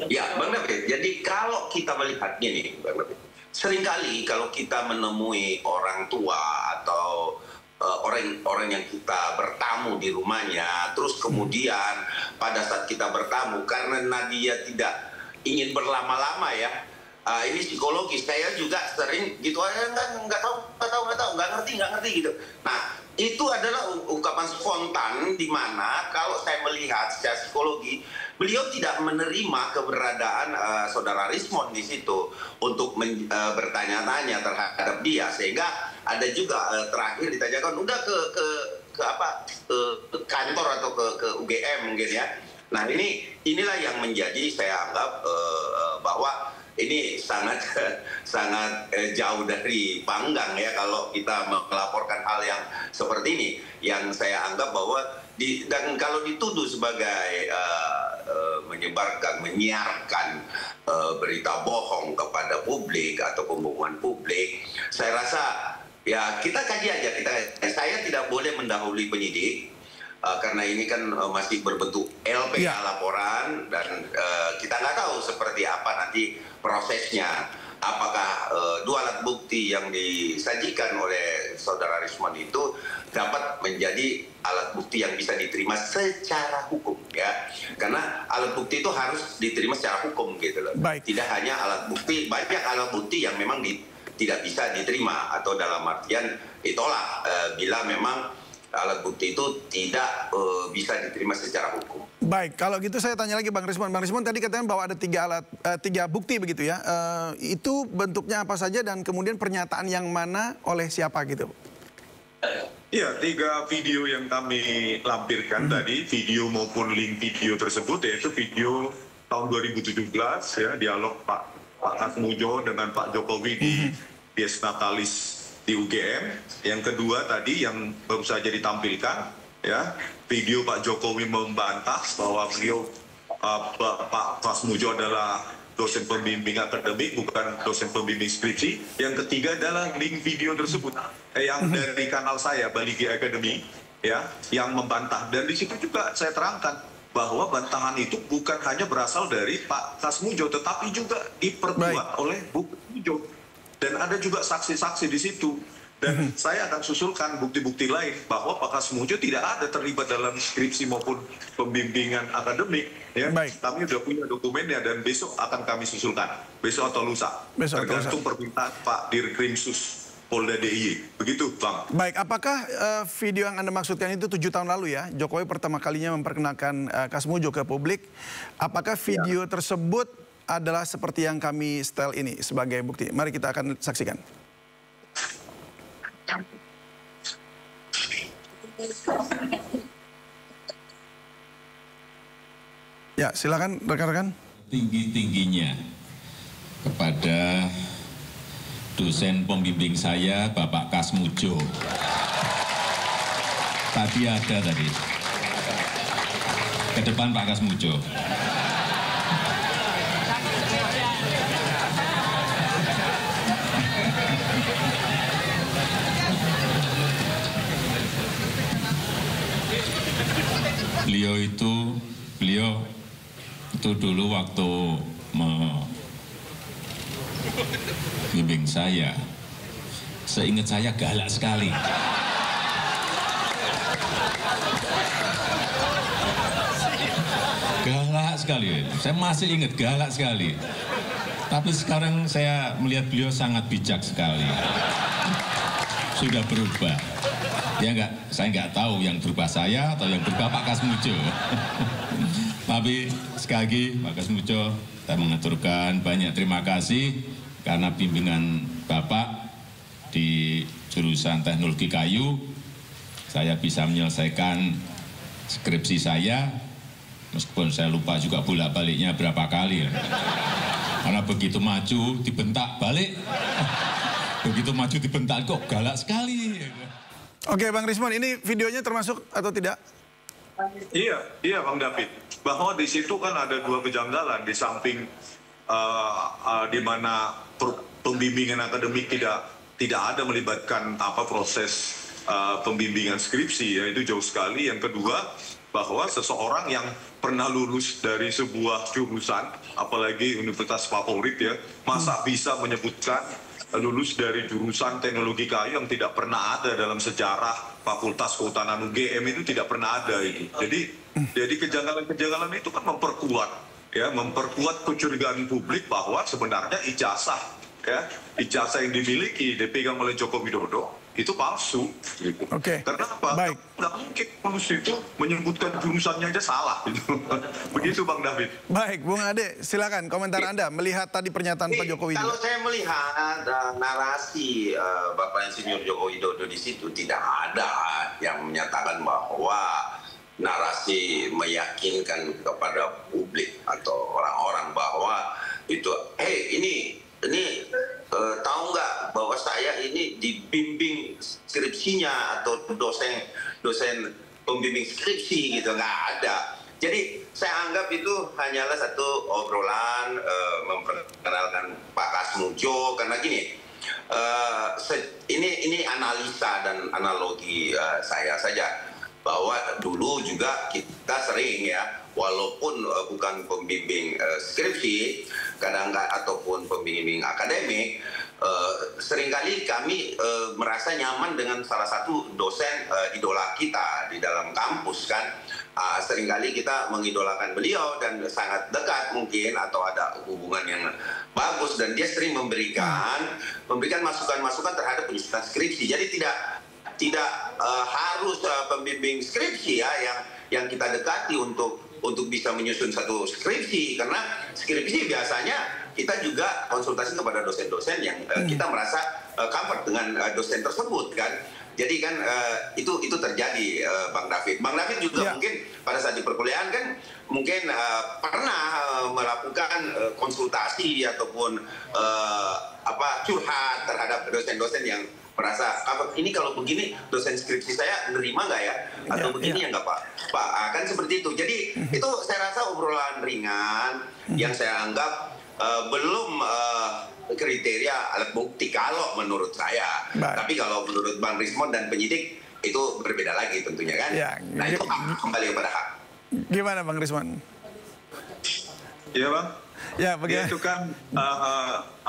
Ya, Bang David. Jadi kalau kita melihat gini, Bang David, seringkali kalau kita menemui orang tua atau orang-orang yang kita bertamu di rumahnya, terus kemudian pada saat kita bertamu, karena dia tidak ingin berlama-lama ya, ini psikologis. Saya juga sering gitu aja, nggak tahu, nggak ngerti gitu. Nah, itu adalah ungkapan spontan di mana kalau saya melihat secara psikologi, beliau tidak menerima keberadaan saudara Rismond di situ untuk bertanya-tanya terhadap dia, sehingga ada juga terakhir ditanyakan udah ke apa, ke kantor atau ke UGM mungkin ya. Nah, inilah yang menjadi saya anggap bahwa ini sangat jauh dari panggang ya kalau kita melaporkan hal yang seperti ini, yang saya anggap bahwa dan kalau dituduh sebagai menyiarkan berita bohong kepada publik atau pembohongan publik, saya rasa ya kita kaji aja. Saya tidak boleh mendahului penyidik. Karena ini kan masih berbentuk LPK laporan, dan kita nggak tahu seperti apa nanti prosesnya. Apakah dua alat bukti yang disajikan oleh saudara Rismond itu dapat menjadi alat bukti yang bisa diterima secara hukum ya? Karena alat bukti itu harus diterima secara hukum gitu loh. Baik. Tidak hanya alat bukti, banyak alat bukti yang memang tidak bisa diterima atau dalam artian ditolak bila memang alat bukti itu tidak bisa diterima secara hukum. Baik, kalau gitu saya tanya lagi Bang Rismond. Bang Rismond tadi katanya bahwa ada tiga bukti begitu ya. Itu bentuknya apa saja dan kemudian pernyataan yang mana oleh siapa gitu? Iya, 3 video yang kami lampirkan tadi, video maupun link video tersebut, yaitu video tahun 2017 ya, dialog Pak Kasmujo dengan Pak Jokowi di Dies Natalis di UGM. Yang kedua tadi yang baru saja ditampilkan ya, video Pak Jokowi membantah bahwa beliau Pak Kasmujo adalah dosen pembimbing akademik, bukan dosen pembimbing skripsi. Yang ketiga adalah link video tersebut yang dari kanal saya Baligi Academy ya, yang membantah. Dan di situ juga saya terangkan bahwa bantahan itu bukan hanya berasal dari Pak Kasmujo, tetapi juga diperkuat oleh Bu Kasmujo. Dan ada juga saksi-saksi di situ. Dan saya akan susulkan bukti-bukti lain bahwa Pak Kasmujo tidak ada terlibat dalam skripsi maupun pembimbingan akademik. Ya. Kami sudah punya dokumennya dan besok akan kami susulkan. Besok atau lusa. Tergantung permintaan Pak Dirkrimsus Polda DIY. Begitu, Bang. Baik, apakah video yang Anda maksudkan itu 7 tahun lalu ya? Jokowi pertama kalinya memperkenalkan Kasmujo ke publik. Apakah video tersebut adalah seperti yang kami setel ini sebagai bukti? Mari kita akan saksikan. Ya, silakan rekan-rekan. Tinggi-tingginya kepada dosen pembimbing saya, Bapak Kasmujo. Tadi ada tadi. Ke depan Pak Kasmujo. Beliau itu dulu waktu membimbing saya, seingat saya galak sekali. Galak sekali, saya masih ingat galak sekali. Tapi sekarang saya melihat beliau sangat bijak sekali. Sudah berubah. Ya enggak, saya nggak tahu yang berubah saya atau yang berubah Pak Kasmujo. Tapi sekali lagi Pak Kasmujo, saya mengaturkan banyak terima kasih karena bimbingan Bapak di jurusan teknologi kayu, saya bisa menyelesaikan skripsi saya, meskipun saya lupa juga bolak-baliknya berapa kali. Karena begitu maju dibentak balik, begitu maju dibentak kok galak sekali. Oke, Bang Rismond, ini videonya termasuk atau tidak? Iya Bang David. Bahwa di situ kan ada 2 kejanggalan. Di samping di mana pembimbingan akademik tidak ada melibatkan proses pembimbingan skripsi, ya itu jauh sekali. Yang kedua, bahwa seseorang yang pernah lulus dari sebuah jurusan, apalagi universitas favorit ya, masa bisa menyebutkan lulus dari jurusan teknologi kayu yang tidak pernah ada dalam sejarah Fakultas Kehutanan UGM itu tidak pernah ada itu. Jadi kejanggalan-kejanggalan itu kan memperkuat kecurigaan publik bahwa sebenarnya ijazah yang dimiliki dipegang oleh Joko Widodo itu palsu. Gitu. Oke. Karena apa? Baik. Nggak mungkin lulus itu menyebutkan jurusannya aja salah. Gitu. Begitu Bang David. Baik, Bung Ade, silakan komentar Anda melihat tadi pernyataan Pak Joko Widodo. Kalau saya melihat narasi Bapak Insinyur Joko Widodo di situ tidak ada yang menyatakan bahwa narasi meyakinkan kepada publik atau orang-orang bahwa itu, ini tahu nggak bahwa saya ini dibimbing skripsinya atau dosen pembimbing skripsi gitu, nggak ada. Jadi saya anggap itu hanyalah satu obrolan memperkenalkan Pak Kasmujo, karena gini, ini analisa dan analogi saya saja, bahwa dulu juga kita sering ya, walaupun bukan pembimbing skripsi ataupun pembimbing akademik, seringkali kami merasa nyaman dengan salah satu dosen idola kita di dalam kampus kan. Seringkali kita mengidolakan beliau dan sangat dekat mungkin, atau ada hubungan yang bagus, dan dia sering memberikan masukan-masukan terhadap penyusunan skripsi. Jadi tidak harus pembimbing skripsi ya yang kita dekati untuk bisa menyusun satu skripsi, karena skripsi biasanya kita juga konsultasi kepada dosen-dosen yang kita merasa comfort dengan dosen tersebut kan. Jadi kan itu terjadi, Bang David. Bang David juga mungkin pada saat di perkuliahan kan mungkin pernah melakukan konsultasi ataupun curhat terhadap dosen-dosen yang merasa ini kalau begini dosen skripsi saya nerima nggak ya, atau begini ya nggak Pak, kan seperti itu. Jadi itu saya rasa obrolan ringan yang saya anggap belum kriteria alat bukti kalau menurut saya. Tapi kalau menurut Bang Rismond dan penyidik itu berbeda lagi tentunya kan. Nah itu kembali kepada hak. Gimana Bang Rismond? Iya Bang. Ya, bagaimana? Itu kan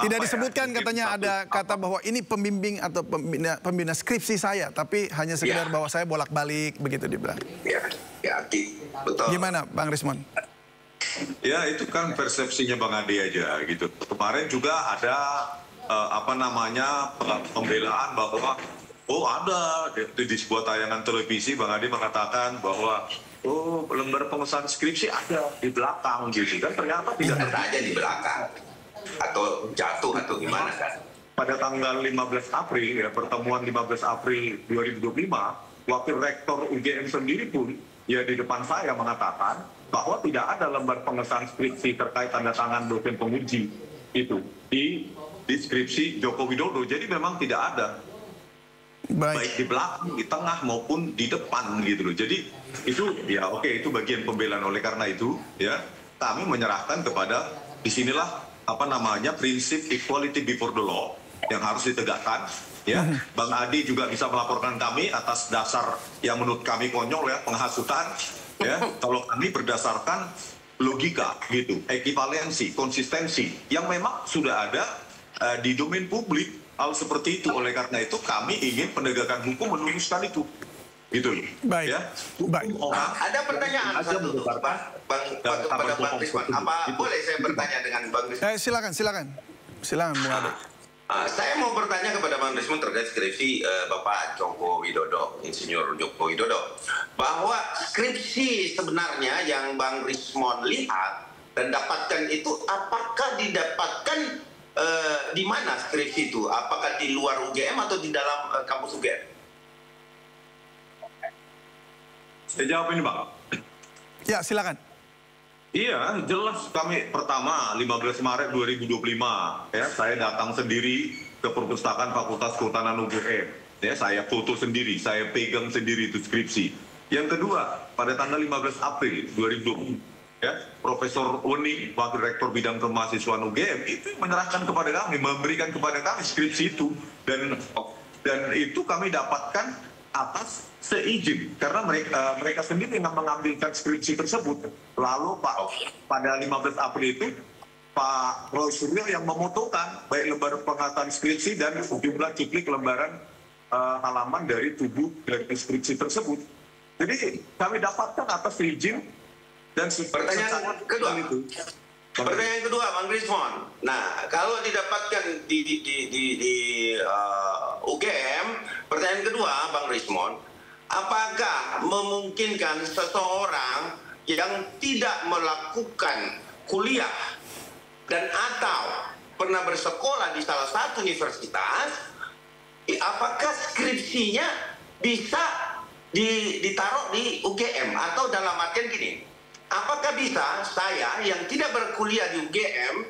tidak disebutkan katanya ada kata bahwa ini pembimbing atau pembina skripsi saya, tapi hanya sekedar bahwa saya bolak-balik begitu dibilang. Betul. Gimana Bang Rismond? Ya itu kan persepsinya Bang Ade aja gitu. Kemarin juga ada pembelaan bahwa ada di sebuah tayangan televisi Bang Ade mengatakan bahwa lembar pengesahan skripsi ada di belakang gitu kan, ternyata tidak ada di belakang atau jatuh atau gimana kan. Pada tanggal 15 April ya, pertemuan 15 April 2025, Wakil Rektor UGM sendiri pun ya di depan saya mengatakan bahwa tidak ada lembar pengesahan skripsi terkait tanda tangan dosen penguji itu di skripsi Joko Widodo. Jadi memang tidak ada. Baik di belakang, di tengah maupun di depan gitu loh. Jadi itu ya itu bagian pembelaan. Oleh karena itu ya kami menyerahkan kepada disinilah prinsip equality before the law yang harus ditegakkan ya. Bang Adi juga bisa melaporkan kami atas dasar yang menurut kami konyol ya, penghasutan ya. Kalau kami berdasarkan logika gitu, ekivalensi, konsistensi yang memang sudah ada di domain publik. Hal seperti itu, oleh karena itu kami ingin penegakan hukum meluruskan itu, gitu. Baik. Ya. Baik. Ada pertanyaan satu, Bang Rismond. Apa boleh saya bertanya dengan Bang Rismond? Silakan, Bung Ade. Saya mau bertanya kepada Bang Rismond terkait skripsi Bapak Joko Widodo, Insinyur Joko Widodo, bahwa skripsi sebenarnya yang Bang Rismond lihat dan dapatkan itu apakah didapatkan di mana skripsi itu? Apakah di luar UGM atau di dalam kampus UGM? Saya jawab ini, Bang. Ya, silakan. Iya, jelas kami pertama 15 Maret 2025 ya, saya datang sendiri ke perpustakaan Fakultas Kehutanan UGM. Ya, saya foto sendiri, saya pegang sendiri itu skripsi. Yang kedua, pada tanggal 15 April 2020 ya, Profesor Weni, Wakil Rektor Bidang Kemahasiswaan UGM itu menyerahkan kepada kami, memberikan kepada kami skripsi itu, dan itu kami dapatkan atas seizin, karena mereka sendiri yang mengambilkan skripsi tersebut. Lalu pada 15 April itu Pak Roy Suryo yang memotokan baik lembar penghafatan skripsi dan sejumlah cuplik lembaran halaman dari tubuh dari skripsi tersebut. Jadi kami dapatkan atas izin dan pertanyaan kedua itu. Pertanyaan kedua, Bang Rismon. Nah, kalau didapatkan di UGM, pertanyaan kedua, Bang Rismon, apakah memungkinkan seseorang yang tidak melakukan kuliah dan atau pernah bersekolah di salah satu universitas, apakah skripsinya bisa ditaruh di UGM? Atau dalam artian gini, apakah bisa saya yang tidak berkuliah di UGM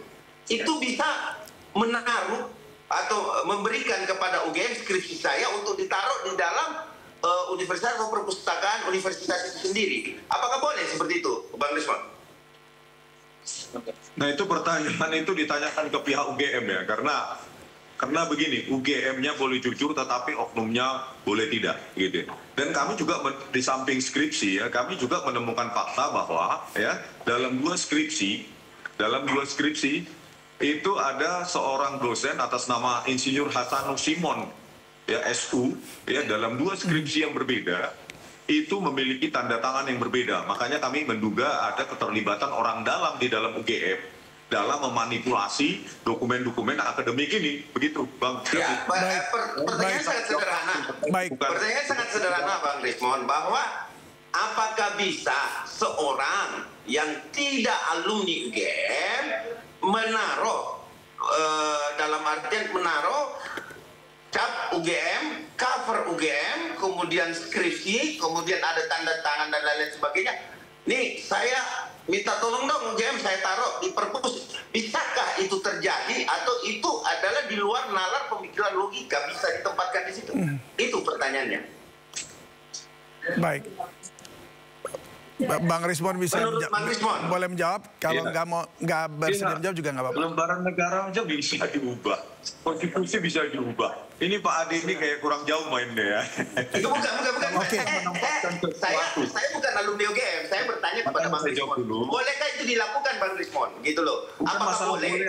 itu bisa menaruh atau memberikan kepada UGM skripsi saya untuk ditaruh di dalam universitas atau perpustakaan universitas itu sendiri? Apakah boleh seperti itu, Bang Rismon? Nah, itu pertanyaan itu ditanyakan ke pihak UGM ya, karena begini, UGM-nya boleh jujur tetapi oknumnya boleh tidak gitu. Dan kami juga di samping skripsi ya, kami juga menemukan fakta bahwa ya dalam dua skripsi itu ada seorang dosen atas nama Insinyur Hasanus Simon ya SU ya, dalam dua skripsi yang berbeda itu memiliki tanda tangan yang berbeda. Makanya kami menduga ada keterlibatan orang dalam di dalam UGM dalam memanipulasi dokumen-dokumen akademik ini, begitu, Bang. Ya, pertanyaan sangat sederhana. Pertanyaan sangat sederhana, Bang Rismon, bahwa apakah bisa seorang yang tidak alumni UGM menaruh dalam artian menaruh cap UGM, cover UGM, kemudian skripsi, kemudian ada tanda tangan dan lain-lain sebagainya. Nih, saya minta tolong dong UGM saya taruh di perpus. Bisakah itu terjadi atau itu adalah di luar nalar pemikiran logika bisa ditempatkan di situ? Itu pertanyaannya. Baik. Bang Rismon bisa boleh menjawab. Kalau nggak bersedia menjawab juga nggak apa-apa. Lembaran negara aja bisa diubah, konstitusi bisa diubah. Ini Pak Ade ini kayak kurang jauh mainnya ya. Itu bukan. Okay. Saya bukan alumni UGM. Saya bertanya kepada Bang Rismon. Bolehkah itu dilakukan, Bang Rismon? Gitu loh. Apakah boleh?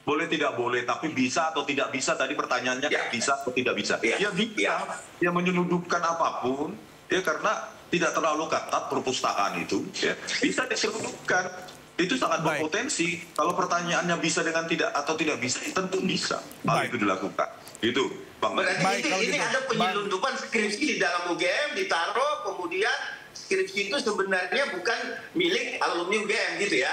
Boleh tidak boleh, tapi bisa atau tidak bisa tadi pertanyaannya ya. Bisa atau tidak bisa. Ya bisa. Ya menyeludupkan apapun. Ya karena tidak terlalu ketat perpustakaan itu, ya, bisa diseludupkan. Itu sangat berpotensi. Kalau pertanyaannya bisa dengan tidak atau tidak bisa, tentu bisa. Hal itu dilakukan. Itu, Bang. Berarti ini ada penyelundupan skripsi di dalam UGM, ditaruh, kemudian skripsi itu sebenarnya bukan milik alumni UGM, gitu ya?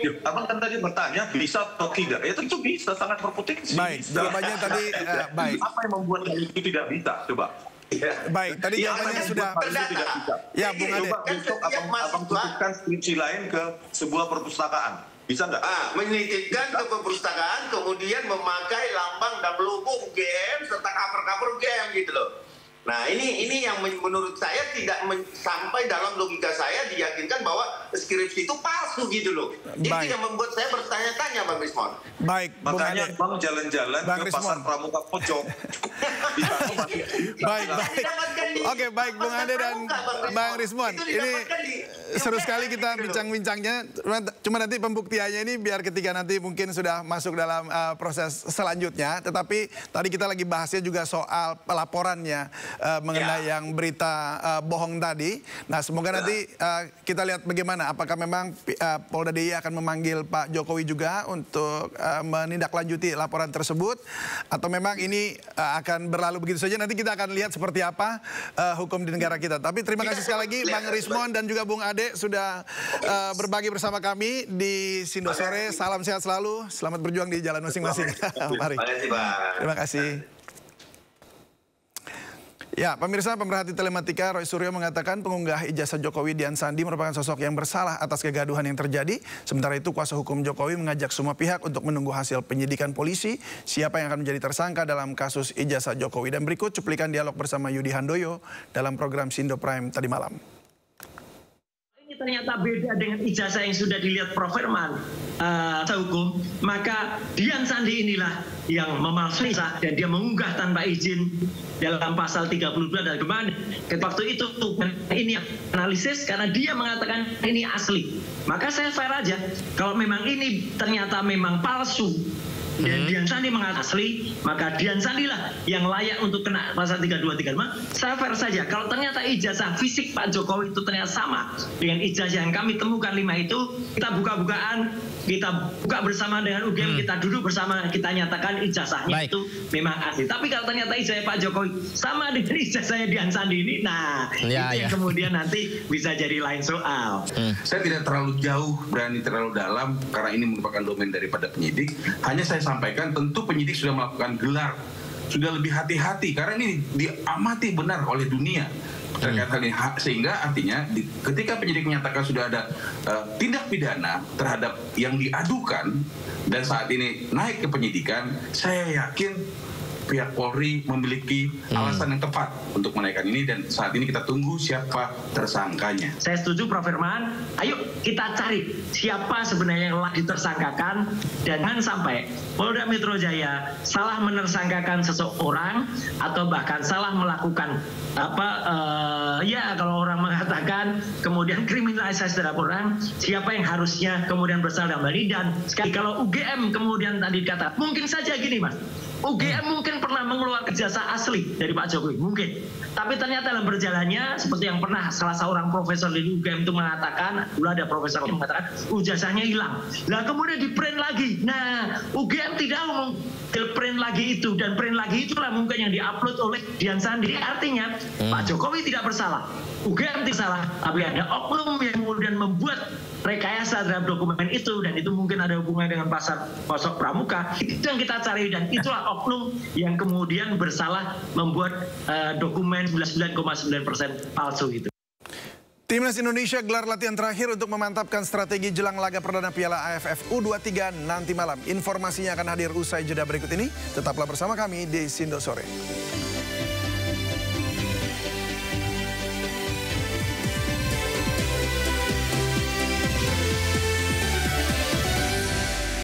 Ya, Abang kan tadi bertanya bisa atau tidak? Ya tentu bisa, sangat berpotensi. Baik, jawabannya tadi baik. Apa yang membuat itu tidak bisa? Coba. Baik, tadi jawabannya sudah. Ya, Bung Ade. Coba besok abang titipkan skripsi lain ke sebuah perpustakaan. Bisa nggak? Menitipkan ke perpustakaan, kemudian memakai lambang dan logo UGM serta cover-cover UGM gitu loh. Nah, ini yang menurut saya tidak sampai dalam logika saya diyakinkan bahwa skripsi itu palsu gitu loh. Itu yang membuat saya bertanya-tanya, Bang Rismon. Baik, makanya Bang jalan-jalan ke Pasar Pramuka Pojok. Baik. Oke, baik Bung Ade dan Bang Rismon. Ini seru sekali kita bincang-bincangnya. Cuma nanti pembuktiannya ini biar ketika nanti mungkin sudah masuk dalam proses selanjutnya. Tetapi tadi kita lagi bahasnya juga soal pelaporannya mengenai yang berita bohong tadi. Nah, semoga nanti kita lihat bagaimana. Apakah memang Polda DIY akan memanggil Pak Jokowi juga untuk menindaklanjuti laporan tersebut. Atau memang ini akan berlalu begitu saja. Nanti kita akan lihat seperti apa hukum di negara kita. Tapi terima kasih sekali lagi Bang Rismon dan juga Bung Ade sudah berbagi bersama kami di Sindo Sore. Salam sehat selalu. Selamat berjuang di jalan masing-masing. Mari. Terima kasih. Ya, pemirsa pemerhati telematika Roy Suryo mengatakan pengunggah ijazah Jokowi Dian Sandi merupakan sosok yang bersalah atas kegaduhan yang terjadi. Sementara itu kuasa hukum Jokowi mengajak semua pihak untuk menunggu hasil penyidikan polisi siapa yang akan menjadi tersangka dalam kasus ijazah Jokowi. Dan berikut cuplikan dialog bersama Yudi Handoyo dalam program Sindo Prime tadi malam. ternyata beda dengan ijazah yang sudah dilihat Prof. Firman hukum, maka Dian Sandi inilah yang memalsukan dan dia mengunggah tanpa izin dalam pasal 32 dan kemarin waktu itu ini analisis karena dia mengatakan ini asli. Maka saya fair aja kalau memang ini ternyata memang palsu dan Dian Sandi mengatakan asli, maka Dian Sandi lah yang layak untuk kena pasal 32-35. Saya fair saja. Kalau ternyata ijazah fisik Pak Jokowi itu ternyata sama dengan ijazah yang kami temukan 5 itu, kita buka-bukaan, kita buka bersama dengan UGM, kita duduk bersama, kita nyatakan ijazahnya itu memang asli. Tapi kalau ternyata ijazah Pak Jokowi sama dengan ijazahnya Dian Sandi ini, nah itu yang kemudian nanti bisa jadi lain soal. Saya tidak terlalu jauh, berani terlalu dalam, karena ini merupakan domain daripada penyidik. Hanya saya sampaikan, tentu penyidik sudah melakukan gelar, sudah lebih hati-hati, karena ini diamati benar oleh dunia terkait hal ini, sehingga artinya ketika penyidik menyatakan sudah ada tindak pidana terhadap yang diadukan dan saat ini naik ke penyidikan, saya yakin pihak Polri memiliki alasan yang tepat untuk menaikkan ini, dan saat ini kita tunggu siapa tersangkanya. Saya setuju Prof. Firman, ayo kita cari siapa sebenarnya yang ditersangkakan, dan jangan sampai Polda Metro Jaya salah menersangkakan seseorang atau bahkan salah melakukan kalau orang mengatakan kemudian kriminalisasi terhadap orang, siapa yang harusnya kemudian bersalah dalam hal ini. Dan sekali kalau UGM kemudian tadi kata, mungkin saja gini Mas, UGM mungkin pernah mengeluarkan ijazah asli dari Pak Jokowi, mungkin. Tapi ternyata dalam berjalannya, seperti yang pernah salah seorang profesor di UGM itu mengatakan, dulu ada profesor yang mengatakan, ijazahnya hilang. Nah kemudian di print lagi. Nah UGM tidak mau print lagi itu, dan print lagi itulah mungkin yang diupload oleh Dian Sandi. Artinya Pak Jokowi tidak bersalah, UGM tidak salah, tapi ada oknum yang kemudian membuat rekayasa terhadap dokumen itu, dan itu mungkin ada hubungan dengan pasar kosok pramuka. Itu yang kita cari, dan itulah oknum yang kemudian bersalah membuat dokumen 99,9% palsu itu. Timnas Indonesia gelar latihan terakhir untuk memantapkan strategi jelang laga perdana Piala AFF U23 nanti malam. Informasinya akan hadir usai jeda berikut ini. Tetaplah bersama kami di Sindo Sore.